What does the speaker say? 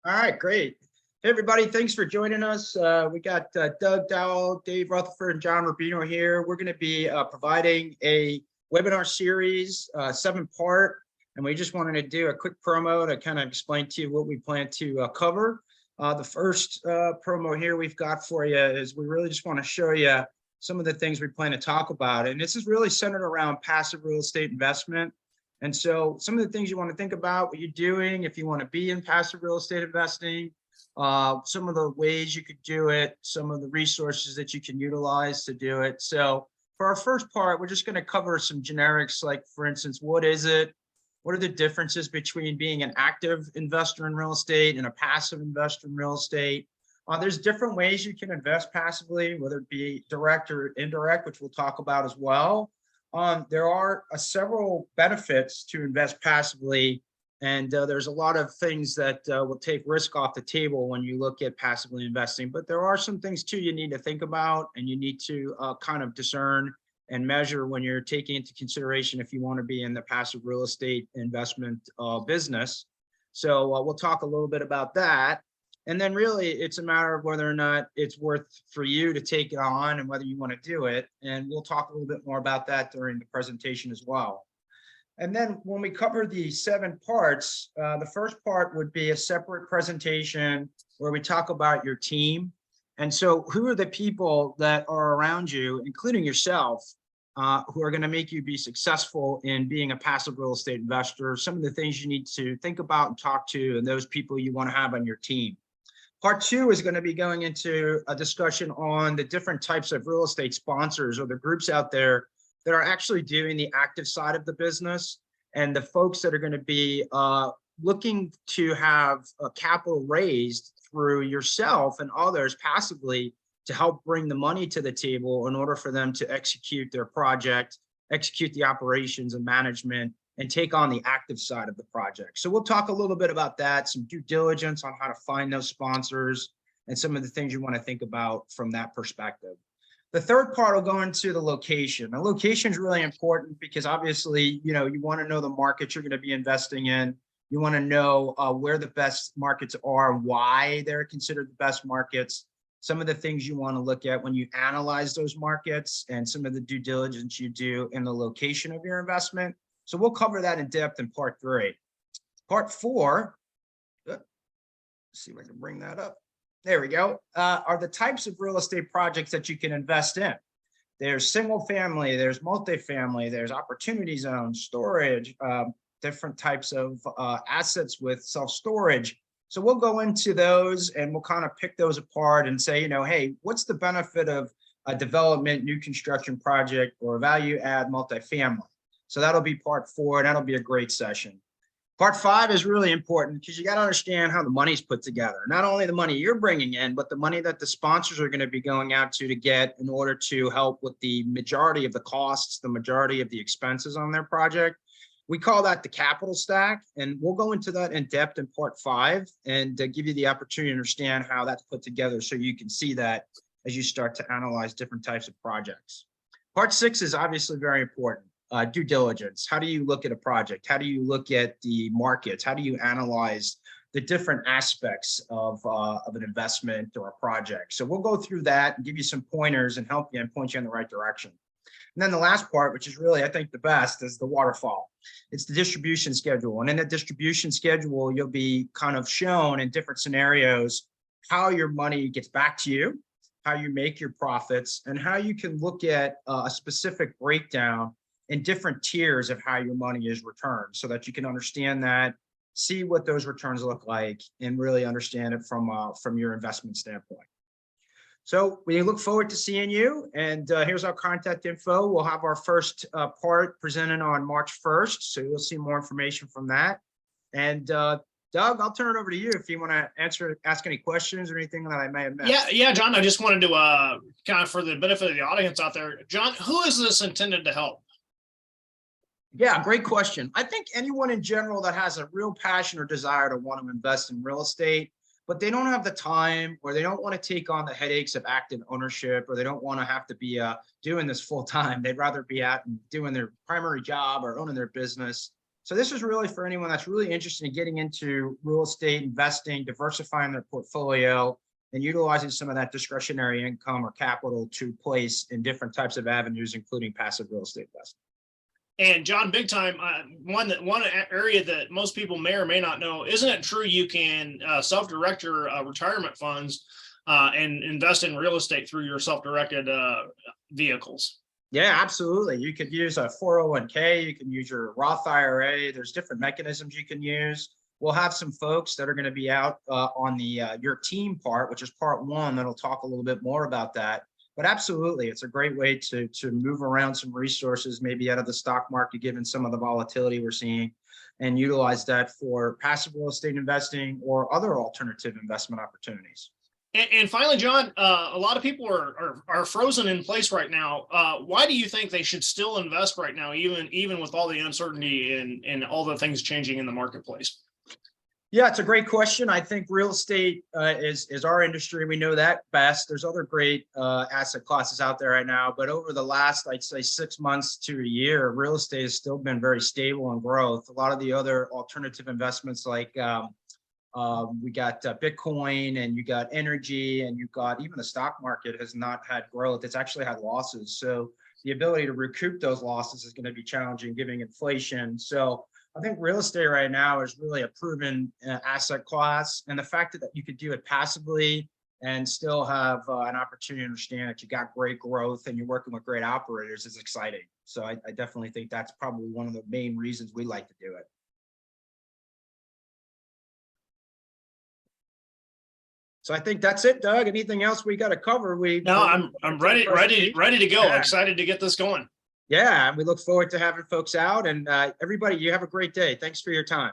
All right, great. Hey, everybody, thanks for joining us. We got Doug Dowell, Dave Rutherford, and John Rubino here. We're going to be providing a webinar series, 7-part, and we just wanted to do a quick promo to kind of explain to you what we plan to cover. The first promo here we've got for you is we really just want to show you some of the things we plan to talk about. And this is really centered around passive real estate investment. And so some of the things you want to think about, what you're doing, if you want to be in passive real estate investing, some of the ways you could do it, some of the resources that you can utilize to do it. So for our first part, we're just going to cover some generics, like, for instance, what is it? What are the differences between being an active investor in real estate and a passive investor in real estate? There's different ways you can invest passively, whether it be direct or indirect, which we'll talk about as well. There are several benefits to invest passively, and there's a lot of things that will take risk off the table when you look at passively investing. But there are some things too you need to think about, and you need to kind of discern and measure when you're taking into consideration if you want to be in the passive real estate investment business. So we'll talk a little bit about that. And then really it's a matter of whether or not it's worth for you to take it on and whether you want to do it. And we'll talk a little bit more about that during the presentation as well. And then when we cover the 7 parts, the first part would be a separate presentation where we talk about your team. And so who are the people that are around you, including yourself, who are going to make you be successful in being a passive real estate investor, some of the things you need to think about and talk to, and those people you want to have on your team. Part 2 is going to be going into a discussion on the different types of real estate sponsors or the groups out there that are actually doing the active side of the business, and the folks that are going to be looking to have capital raised through yourself and others passively to help bring the money to the table in order for them to execute their project, execute the operations and management, and take on the active side of the project. So we'll talk a little bit about that, some due diligence on how to find those sponsors, and some of the things you want to think about from that perspective. The third part will go into the location. The location is really important because obviously, you want to know the markets you're going to be investing in. You want to know where the best markets are, why they're considered the best markets, some of the things you want to look at when you analyze those markets, and some of the due diligence you do in the location of your investment. So we'll cover that in depth in part 3. Part 4, let's see if I can bring that up. There we go, are the types of real estate projects that you can invest in. There's single family, there's multifamily, there's opportunity zones, storage, different types of assets with self-storage. So we'll go into those and we'll kind of pick those apart and say, hey, what's the benefit of a development, new construction project, or a value add multifamily? So that'll be part 4, and that'll be a great session. Part 5 is really important because you got to understand how the money's put together. Not only the money you're bringing in, but the money that the sponsors are going to be going out to get in order to help with the majority of the costs, the majority of the expenses on their project. We call that the capital stack, and we'll go into that in depth in part 5 and give you the opportunity to understand how that's put together so you can see that as you start to analyze different types of projects. Part 6 is obviously very important. Due diligence. How do you look at a project? How do you look at the markets? How do you analyze the different aspects of an investment or a project? So we'll go through that and give you some pointers and help you and point you in the right direction. And then the last part, which is really, I think, the best, is the waterfall. It's the distribution schedule. And in the distribution schedule, you'll be kind of shown in different scenarios how your money gets back to you, how you make your profits, and how you can look at a specific breakdown in different tiers of how your money is returned, so that you can understand that, see what those returns look like, and really understand it from your investment standpoint. So we look forward to seeing you. And here's our contact info. We'll have our first part presented on March 1st. So you'll see more information from that. And Doug, I'll turn it over to you if you want to ask any questions or anything that I may have missed. Yeah, John, I just wanted to kind of, for the benefit of the audience out there, John, who is this intended to help? Yeah, great question. I think anyone in general that has a real passion or desire to want to invest in real estate, but they don't have the time, or they don't want to take on the headaches of active ownership, or they don't want to have to be doing this full time. They'd rather be out and doing their primary job or owning their business. So this is really for anyone that's really interested in getting into real estate investing, diversifying their portfolio, and utilizing some of that discretionary income or capital to place in different types of avenues, including passive real estate investing. And John, big time, one area that most people may or may not know, isn't it true you can self-direct your retirement funds and invest in real estate through your self-directed vehicles? Yeah, absolutely. You could use a 401k, you can use your Roth IRA. There's different mechanisms you can use. We'll have some folks that are going to be out on the your team part, which is part one, that'll talk a little bit more about that. But absolutely, it's a great way to move around some resources, maybe out of the stock market, given some of the volatility we're seeing, and utilize that for passive real estate investing or other alternative investment opportunities. And finally, John, a lot of people are frozen in place right now. Why do you think they should still invest right now, even with all the uncertainty and all the things changing in the marketplace? Yeah, it's a great question. I think real estate is our industry. We know that best. There's other great asset classes out there right now, but over the last, I'd say 6 months to a year, real estate has still been very stable in growth. A lot of the other alternative investments like we got Bitcoin, and you got energy, and you've got even the stock market has not had growth. It's actually had losses. So the ability to recoup those losses is going to be challenging given inflation. So I think real estate right now is really a proven asset class. And the fact that you could do it passively and still have an opportunity to understand that you got great growth and you're working with great operators is exciting. So I definitely think that's probably one of the main reasons we like to do it. So I think that's it, Doug. Anything else we got to cover? I'm ready to go. Yeah. Excited to get this going. Yeah, we look forward to having folks out, and everybody, you have a great day. Thanks for your time.